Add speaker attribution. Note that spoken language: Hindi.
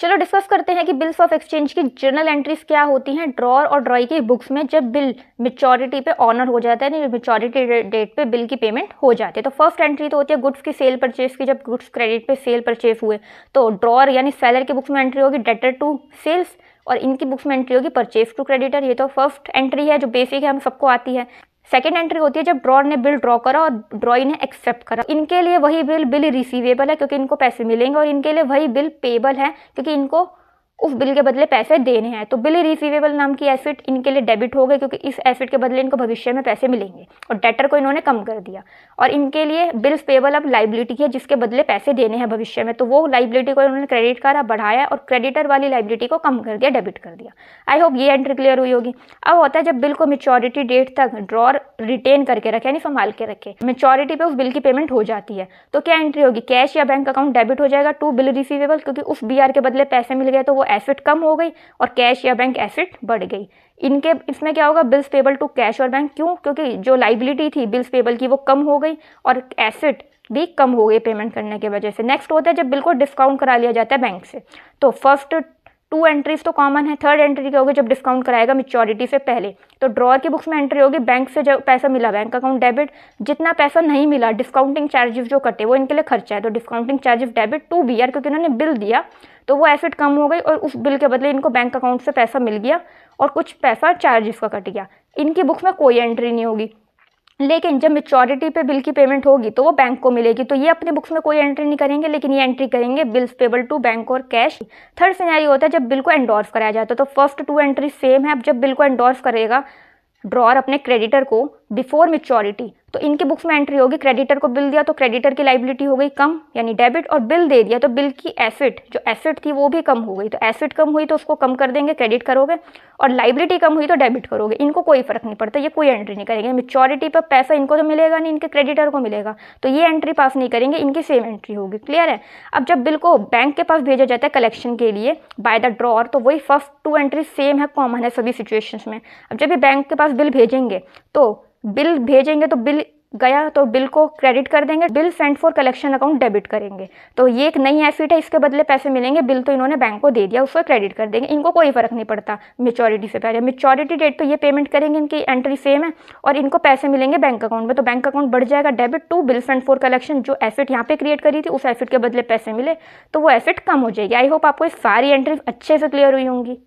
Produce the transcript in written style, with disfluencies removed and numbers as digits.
Speaker 1: चलो डिस्कस करते हैं कि बिल्स ऑफ एक्सचेंज की जर्नल एंट्रीज क्या होती हैं ड्रॉर और ड्रॉई की बुक्स में जब बिल मेच्योरिटी पे ऑनर हो जाता है, मेच्योरिटी डेट पे बिल की पेमेंट हो जाती है। तो फर्स्ट एंट्री तो होती है गुड्स की सेल परचेज की, जब गुड्स क्रेडिट पे सेल परचेज हुए तो ड्रॉर यानी सेलर की बुक्स में एंट्री होगी डेटर टू सेल्स और इनकी बुक्स में एंट्री होगी परचेज टू क्रेडिटर। ये तो फर्स्ट एंट्री है जो बेसिक है, हम सबको आती है। सेकेंड एंट्री होती है जब ड्रॉर ने बिल ड्रॉ करा और ड्रॉई ने एक्सेप्ट करा। इनके लिए वही बिल रिसीवेबल है क्योंकि इनको पैसे मिलेंगे और इनके लिए वही बिल पेबल है क्योंकि इनको उस बिल के बदले पैसे देने हैं। तो बिल रिसीवेबल नाम की एसेट इनके लिए डेबिट हो गई क्योंकि इस एसेट के बदले इनको भविष्य में पैसे मिलेंगे और डेटर को इन्होंने कम कर दिया। और इनके लिए बिल्स पेबल अब लाइबिलिटी है जिसके बदले पैसे देने हैं भविष्य में, तो वो लाइबिलिटी को इन्होंने क्रेडिट करा, बढ़ाया और क्रेडिटर वाली लाइबिलिटी को कम कर दिया, डेबिट कर दिया। आई होप ये एंट्री क्लियर हुई होगी। अब होता है जब बिल को मेच्योरिटी डेट तक ड्रॉर रिटेन करके रखे यानी संभाल के रखे, मेच्योरिटी पे उस बिल की पेमेंट हो जाती है तो क्या एंट्री होगी, कैश या बैंक अकाउंट डेबिट हो जाएगा टू बिल रिसीवेबल क्योंकि उस बीआर के बदले पैसे मिल गए तो वो एसेट कम हो गई और कैश या बैंक एसेट बढ़ गई। इनके इसमें क्या होगा, बिल्स पेबल टू कैश और बैंक, क्यों, क्योंकि जो लाइबिलिटी थी बिल्स पेबल की वो कम हो गई और एसेट भी कम हो गई पेमेंट करने की वजह से। नेक्स्ट होता है जब बिल को डिस्काउंट करा लिया जाता है बैंक से, तो फर्स्ट टू एंट्रीज तो कॉमन है। थर्ड एंट्री क्या होगी, जब डिस्काउंट कराएगा मेच्योरिटी से पहले, तो ड्रॉर की बुक्स में एंट्री होगी बैंक से जब पैसा मिला बैंक अकाउंट डेबिट, जितना पैसा नहीं मिला डिस्काउंटिंग चार्जेस जो कटे वो इनके लिए खर्चा है तो discounting charges debit to BR क्योंकि इन्होंने बिल दिया तो वो एसेट कम हो गई और उस बिल के बदले इनको बैंक अकाउंट से पैसा मिल गया और कुछ पैसा चार्जेस का कट गया। इनकी बुक्स में कोई एंट्री नहीं होगी। लेकिन जब मेच्योरिटी पे बिल की पेमेंट होगी तो वो बैंक को मिलेगी तो ये अपने बुक्स में कोई एंट्री नहीं करेंगे लेकिन ये एंट्री करेंगे बिल्स पेबल टू बैंक और कैश। थर्ड सिनेरियो होता है जब बिल को एंडोर्स कराया जाता है, तो फर्स्ट टू एंट्री सेम है। अब जब बिल को एंडोर्स करेगा ड्रॉर अपने क्रेडिटर को बिफोर मेच्योरिटी तो इनकी बुक्स में एंट्री होगी, क्रेडिटर को बिल दिया तो क्रेडिटर की लाइबिलिटी हो गई कम यानी डेबिट और बिल दे दिया तो बिल की एसेट जो एसेट थी वो भी कम हो गई, तो एसेट कम हुई तो उसको कम कर देंगे, क्रेडिट करोगे, और लाइबिलिटी कम हुई तो डेबिट करोगे। इनको कोई फर्क नहीं पड़ता, ये कोई एंट्री नहीं करेंगे। मेच्योरिटी पर पैसा इनको तो मिलेगा नहीं, इनके क्रेडिटर को मिलेगा तो ये एंट्री पास नहीं करेंगे, इनकी सेम एंट्री होगी। क्लियर है। अब जब बिल को बैंक के पास भेजा जाता है कलेक्शन के लिए बाय द ड्रॉर तो वही फर्स्ट टू एंट्री सेम है, कॉमन है सभी सिचुएशंस में। अब जब ये बैंक के पास बिल भेजेंगे तो बिल गया तो बिल को क्रेडिट कर देंगे, bill sent for collection account debit करेंगे तो ये एक नई एसेट है, इसके बदले पैसे मिलेंगे, बिल तो इन्होंने बैंक को दे दिया उसको क्रेडिट कर देंगे, इनको कोई फर्क नहीं पड़ता मेच्योरिटी से पहले। मेच्योरिटी डेट तो ये पेमेंट करेंगे, इनकी एंट्री सेम है और इनको पैसे मिलेंगे बैंक अकाउंट में तो बैंक अकाउंट बढ़ जाएगा debit to bill sent for collection, जो एसेट यहाँ पे क्रिएट करी थी उस एसेट के बदले पैसे मिले तो वो एसेट कम हो जाएगी। आई होप आपको ये सारी एंट्रीज अच्छे से क्लियर हुई होंगी।